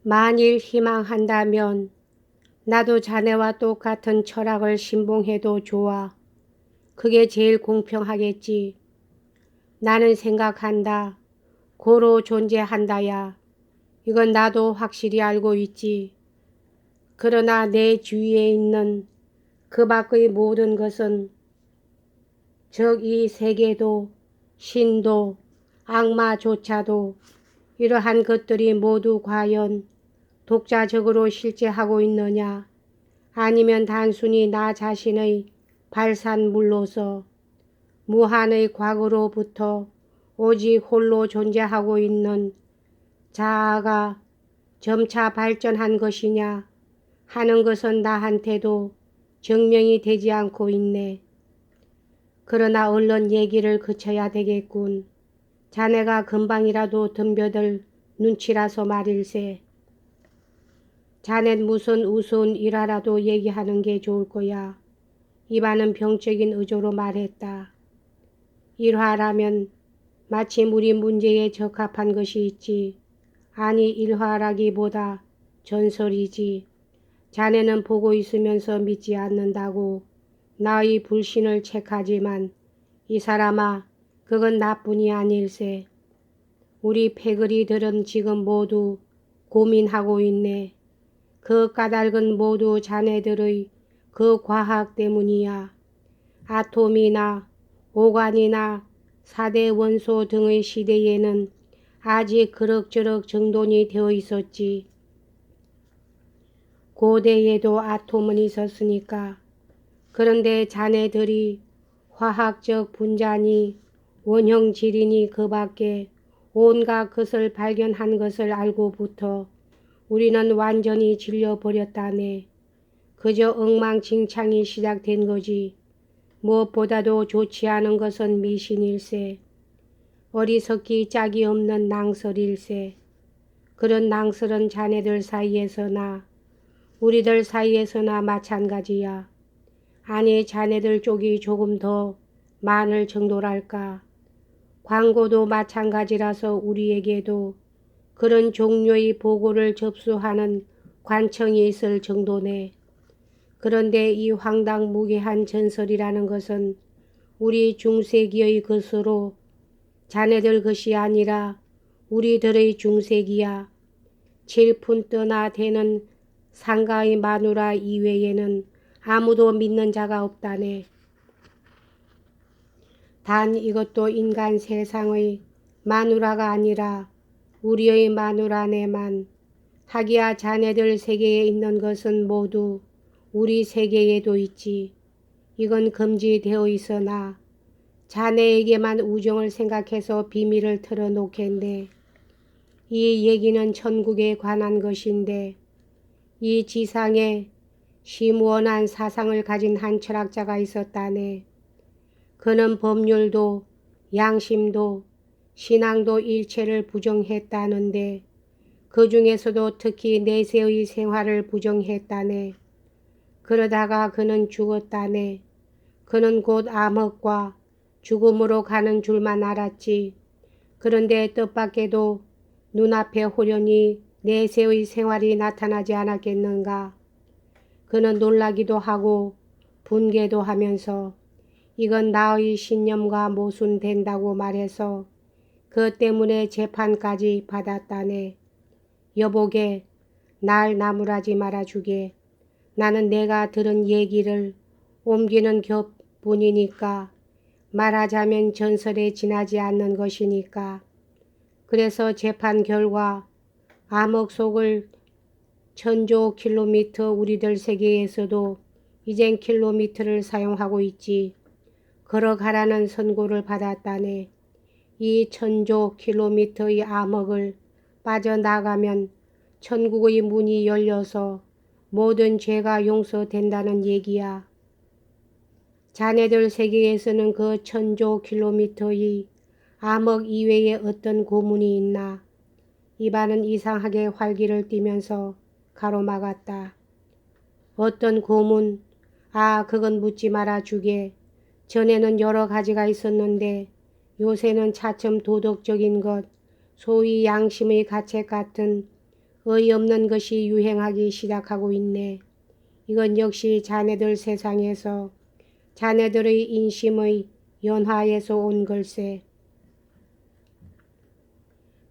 만일 희망한다면 나도 자네와 똑같은 철학을 신봉해도 좋아. 그게 제일 공평하겠지. 나는 생각한다. 고로 존재한다야. 이건 나도 확실히 알고 있지. 그러나 내 주위에 있는 그 밖의 모든 것은, 즉 이 세계도 신도 악마조차도, 이러한 것들이 모두 과연 독자적으로 실제하고 있느냐, 아니면 단순히 나 자신의 발산물로서 무한의 과거로부터 오직 홀로 존재하고 있는 자아가 점차 발전한 것이냐 하는 것은 나한테도 증명이 되지 않고 있네. 그러나 얼른 얘기를 그쳐야 되겠군. 자네가 금방이라도 덤벼들 눈치라서 말일세. 자넨 무슨 우스운 일화라도 얘기하는 게 좋을 거야. 이반은 병적인 의조로 말했다. 일화라면 마침 우리 문제에 적합한 것이 있지. 아니, 일화라기보다 전설이지. 자네는 보고 있으면서 믿지 않는다고 나의 불신을 책하지만 이 사람아, 그건 나뿐이 아닐세. 우리 패거리들은 지금 모두 고민하고 있네. 그 까닭은 모두 자네들의 그 과학 때문이야. 아톰이나 오간이나 4대 원소 등의 시대에는 아직 그럭저럭 정돈이 되어 있었지. 고대에도 아톰은 있었으니까. 그런데 자네들이 화학적 분자니 원형질이니 그 밖에 온갖 것을 발견한 것을 알고부터 우리는 완전히 질려버렸다네. 그저 엉망진창이 시작된 거지. 무엇보다도 좋지 않은 것은 미신일세. 어리석기 짝이 없는 낭설일세. 그런 낭설은 자네들 사이에서나 우리들 사이에서나 마찬가지야. 아니, 자네들 쪽이 조금 더 많을 정도랄까. 광고도 마찬가지라서 우리에게도 그런 종류의 보고를 접수하는 관청이 있을 정도네. 그런데 이 황당무계한 전설이라는 것은 우리 중세기의 것으로 자네들 것이 아니라 우리들의 중세기야. 7푼 떠나 되는 상가의 마누라 이외에는 아무도 믿는 자가 없다네. 단 이것도 인간 세상의 마누라가 아니라 우리의 마누라네만. 하기야 자네들 세계에 있는 것은 모두 우리 세계에도 있지. 이건 금지되어 있으나 자네에게만 우정을 생각해서 비밀을 털어놓겠네. 이 얘기는 천국에 관한 것인데 이 지상에 심원한 사상을 가진 한 철학자가 있었다네. 그는 법률도 양심도 신앙도 일체를 부정했다는데 그 중에서도 특히 내세의 생활을 부정했다네. 그러다가 그는 죽었다네. 그는 곧 암흑과 죽음으로 가는 줄만 알았지. 그런데 뜻밖에도 눈앞에 호련히 내세의 생활이 나타나지 않았겠는가. 그는 놀라기도 하고 분개도 하면서 이건 나의 신념과 모순된다고 말해서 그 때문에 재판까지 받았다네. 여보게, 날 나무라지 말아주게. 나는 내가 들은 얘기를 옮기는 격뿐이니까, 말하자면 전설에 지나지 않는 것이니까. 그래서 재판 결과 암흑 속을 1000조 킬로미터 우리들 세계에서도 이젠 킬로미터를 사용하고 있지. 걸어가라는 선고를 받았다네. 이 1000조 킬로미터의 암흑을 빠져나가면 천국의 문이 열려서 모든 죄가 용서된다는 얘기야. 자네들 세계에서는 그 1000조 킬로미터의 암흑 이외에 어떤 고문이 있나? 이반은 이상하게 활기를 띠면서 가로막았다. 어떤 고문? 아, 그건 묻지 말아 주게. 전에는 여러 가지가 있었는데 요새는 차츰 도덕적인 것, 소위 양심의 가책 같은 어이없는 것이 유행하기 시작하고 있네. 이건 역시 자네들 세상에서 자네들의 인심의 연화에서 온 걸세.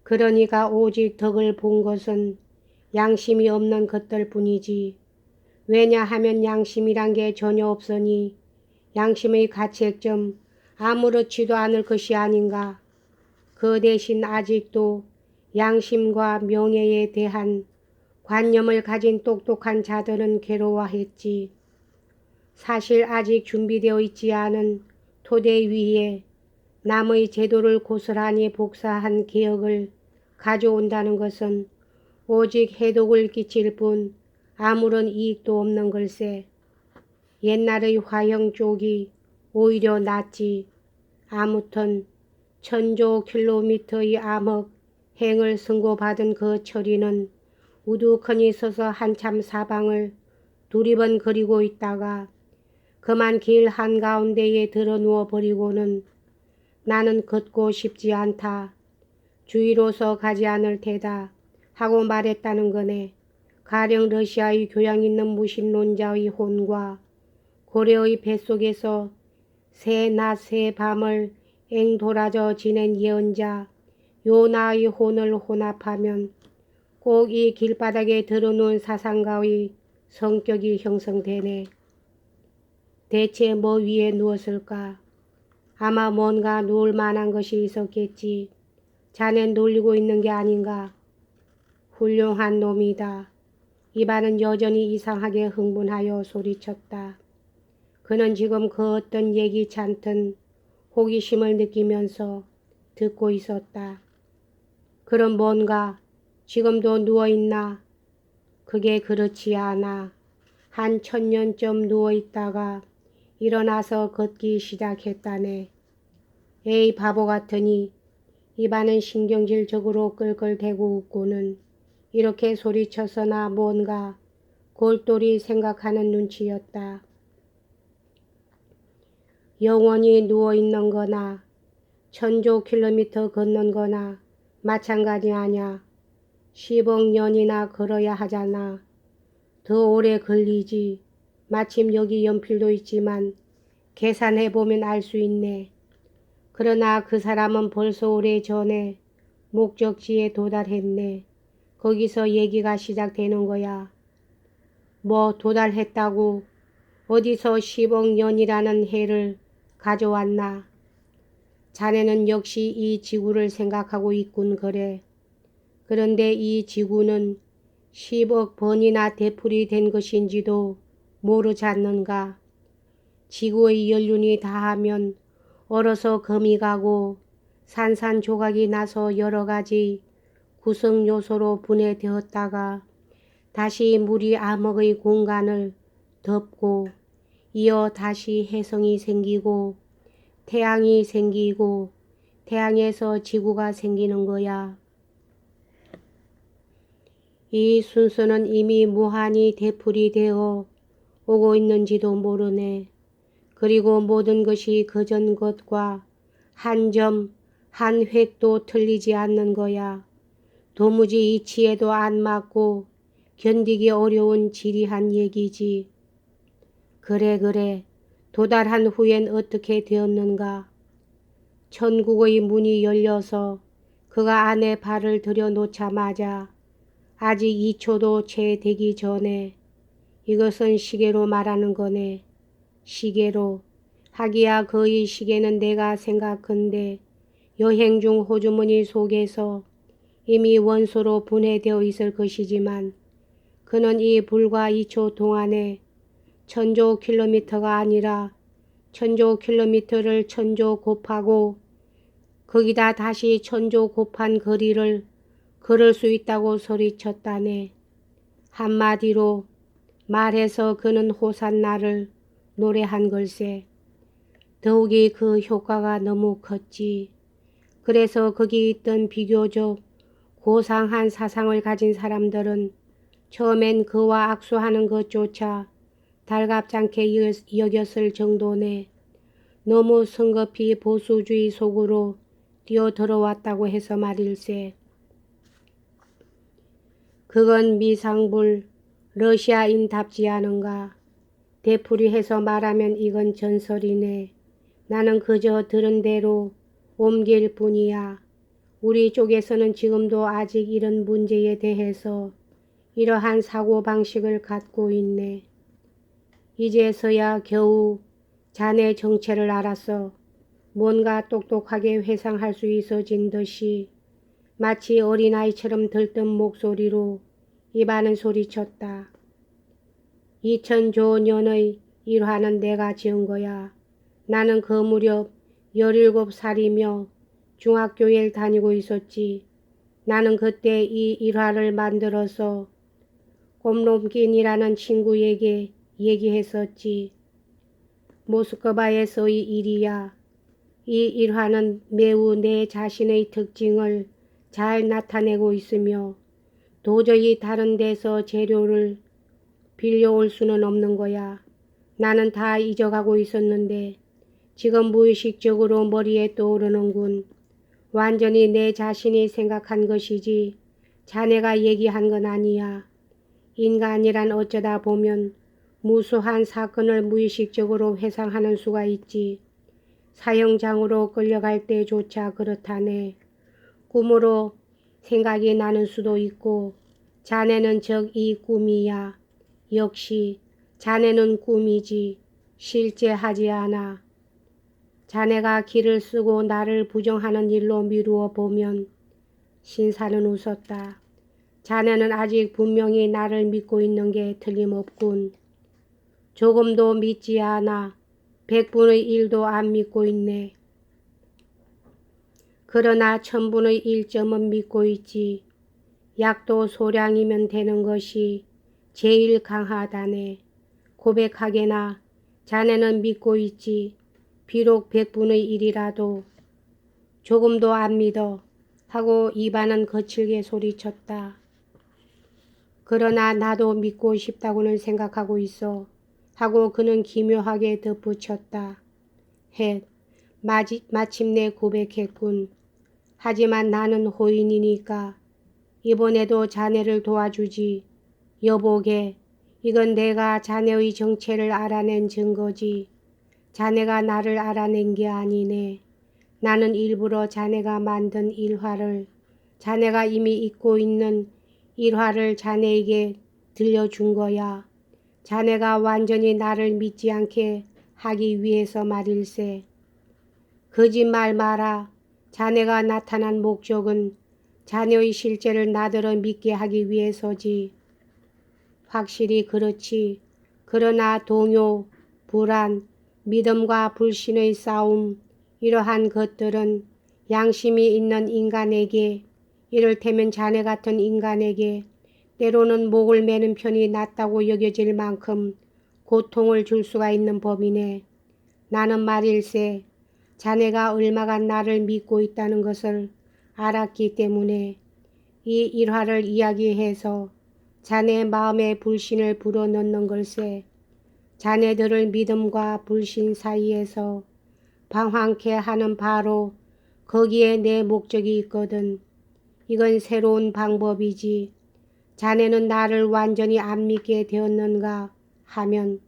그러니까 오직 덕을 본 것은 양심이 없는 것들 뿐이지. 왜냐하면 양심이란 게 전혀 없으니 양심의 가책점 아무렇지도 않을 것이 아닌가. 그 대신 아직도 양심과 명예에 대한 관념을 가진 똑똑한 자들은 괴로워했지. 사실 아직 준비되어 있지 않은 토대 위에 남의 제도를 고스란히 복사한 개혁을 가져온다는 것은 오직 해독을 끼칠 뿐 아무런 이익도 없는 걸세. 옛날의 화형 쪽이 오히려 낫지. 아무튼 천조 킬로미터의 암흑 행을 선고받은 그 처리는 우두커니 서서 한참 사방을 두리번거리고 있다가 그만 길 한가운데에 들어누워 버리고는 나는 걷고 싶지 않다. 주위로서 가지 않을 테다 하고 말했다는 거네. 가령 러시아의 교양 있는 무신론자의 혼과 고려의 뱃속에서 새 낮 새 밤을 앵돌아져 지낸 예언자 요나의 혼을 혼합하면 꼭 이 길바닥에 드러놓은 사상가의 성격이 형성되네. 대체 뭐 위에 누웠을까? 아마 뭔가 누울 만한 것이 있었겠지. 자넨 놀리고 있는 게 아닌가? 훌륭한 놈이다. 이반은 여전히 이상하게 흥분하여 소리쳤다. 그는 지금 그 어떤 예기치 않던 호기심을 느끼면서 듣고 있었다. 그럼 뭔가 지금도 누워있나? 그게 그렇지 않아. 한 1000년쯤 누워있다가 일어나서 걷기 시작했다네. 에이 바보 같으니. 이반은 신경질적으로 끌끌대고 웃고는 이렇게 소리쳐서나 뭔가 골똘히 생각하는 눈치였다. 영원히 누워있는 거나 천조 킬로미터 걷는 거나 마찬가지 아냐. 10억 년이나 걸어야 하잖아. 더 오래 걸리지. 마침 여기 연필도 있지만 계산해보면 알 수 있네. 그러나 그 사람은 벌써 오래 전에 목적지에 도달했네. 거기서 얘기가 시작되는 거야. 뭐 도달했다고? 어디서 10억 년이라는 해를 가져왔나? 자네는 역시 이 지구를 생각하고 있군 그래. 그런데 이 지구는 10억 번이나 되풀이 된 것인지도 모르지 않는가? 지구의 연륜이 다하면 얼어서 금이 가고 산산조각이 나서 여러 가지 구성 요소로 분해되었다가 다시 물이 암흑의 공간을 덮고 이어 다시 혜성이 생기고 태양이 생기고 태양에서 지구가 생기는 거야. 이 순서는 이미 무한히 되풀이 되어 오고 있는지도 모르네. 그리고 모든 것이 그전 것과 한 점, 한 획도 틀리지 않는 거야. 도무지 이치에도 안 맞고 견디기 어려운 지리한 얘기지. 그래. 도달한 후엔 어떻게 되었는가? 천국의 문이 열려서 그가 안에 발을 들여놓자마자 아직 2초도 채 되기 전에 이것은 시계로 말하는 거네. 시계로. 하기야 그의 시계는 내가 생각컨대 여행 중 호주머니 속에서 이미 원소로 분해되어 있을 것이지만 그는 이 불과 2초 동안에 천조 킬로미터가 아니라 천조 킬로미터를 천조 곱하고 거기다 다시 천조 곱한 거리를 걸을 수 있다고 소리쳤다네. 한마디로 말해서 그는 호산나를 노래한 걸세. 더욱이 그 효과가 너무 컸지. 그래서 거기 있던 비교적 고상한 사상을 가진 사람들은 처음엔 그와 악수하는 것조차 달갑잖게 여겼을 정도네. 너무 성급히 보수주의 속으로 뛰어들어왔다고 해서 말일세. 그건 미상불 러시아인답지 않은가. 되풀이해서 말하면 이건 전설이네. 나는 그저 들은 대로 옮길 뿐이야. 우리 쪽에서는 지금도 아직 이런 문제에 대해서 이러한 사고방식을 갖고 있네. 이제서야 겨우 자네 정체를 알았어. 뭔가 똑똑하게 회상할 수 있어진 듯이 마치 어린아이처럼 들뜬 목소리로 입안을 소리쳤다. 2000조년의 일화는 내가 지은 거야. 나는 그 무렵 17살이며 중학교에 다니고 있었지. 나는 그때 이 일화를 만들어서 꼼롬낀이라는 친구에게 얘기했었지. 모스크바에서의 일이야. 이 일화는 매우 내 자신의 특징을 잘 나타내고 있으며 도저히 다른 데서 재료를 빌려올 수는 없는 거야. 나는 다 잊어가고 있었는데 지금 무의식적으로 머리에 떠오르는군. 완전히 내 자신이 생각한 것이지 자네가 얘기한 건 아니야. 인간이란 어쩌다 보면 무수한 사건을 무의식적으로 회상하는 수가 있지. 사형장으로 끌려갈 때조차 그렇다네. 꿈으로 생각이 나는 수도 있고 자네는 즉 이 꿈이야. 역시 자네는 꿈이지 실제 하지 않아. 자네가 기를 쓰고 나를 부정하는 일로 미루어 보면. 신사는 웃었다. 자네는 아직 분명히 나를 믿고 있는 게 틀림없군. 조금도 믿지 않아. 100분의 1도 안 믿고 있네. 그러나 1000분의 1점은 믿고 있지. 약도 소량이면 되는 것이 제일 강하다네. 고백하게나 자네는 믿고 있지. 비록 100분의 1이라도. 조금도 안 믿어. 하고 입안은 거칠게 소리쳤다. 그러나 나도 믿고 싶다고는 생각하고 있어. 하고 그는 기묘하게 덧붙였다. 헷, 마침내 고백했군. 하지만 나는 호인이니까 이번에도 자네를 도와주지. 여보게, 이건 내가 자네의 정체를 알아낸 증거지. 자네가 나를 알아낸 게 아니네. 나는 일부러 자네가 만든 일화를, 자네가 이미 잊고 있는 일화를 자네에게 들려준 거야. 자네가 완전히 나를 믿지 않게 하기 위해서 말일세. 거짓말 마라. 자네가 나타난 목적은 자네의 실제를 나더러 믿게 하기 위해서지. 확실히 그렇지. 그러나 동요, 불안, 믿음과 불신의 싸움, 이러한 것들은 양심이 있는 인간에게, 이를테면 자네 같은 인간에게 때로는 목을 매는 편이 낫다고 여겨질 만큼 고통을 줄 수가 있는 법이네. 나는 말일세 자네가 얼마가 나를 믿고 있다는 것을 알았기 때문에 이 일화를 이야기해서 자네 마음의 불신을 불어넣는 걸세. 자네들을 믿음과 불신 사이에서 방황케 하는 바로 거기에 내 목적이 있거든. 이건 새로운 방법이지. 자네는 나를 완전히 안 믿게 되었는가 하면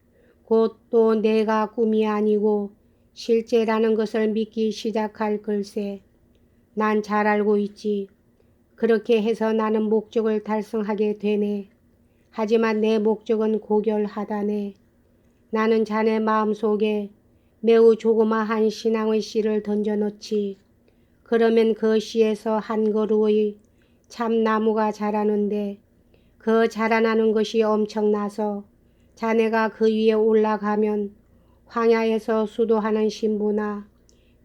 곧 또 내가 꿈이 아니고 실제라는 것을 믿기 시작할 걸세. 난 잘 알고 있지. 그렇게 해서 나는 목적을 달성하게 되네. 하지만 내 목적은 고결하다네. 나는 자네 마음속에 매우 조그마한 신앙의 씨를 던져놓지. 그러면 그 씨에서 한 그루의 참나무가 자라는데 그 자라나는 것이 엄청나서 자네가 그 위에 올라가면 황야에서 수도하는 신부나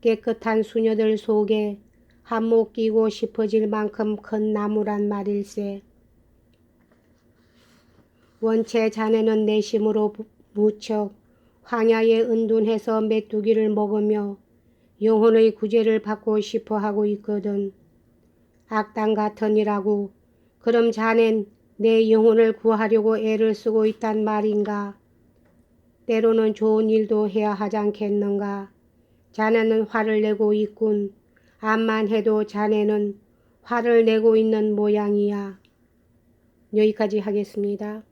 깨끗한 수녀들 속에 한몫 끼고 싶어질 만큼 큰 나무란 말일세. 원체 자네는 내심으로 무척 황야에 은둔해서 메뚜기를 먹으며 영혼의 구제를 받고 싶어 하고 있거든. 악당 같으니라고. 그럼 자넨 내 영혼을 구하려고 애를 쓰고 있단 말인가? 때로는 좋은 일도 해야 하지 않겠는가? 자네는 화를 내고 있군. 암만 해도 자네는 화를 내고 있는 모양이야. 여기까지 하겠습니다.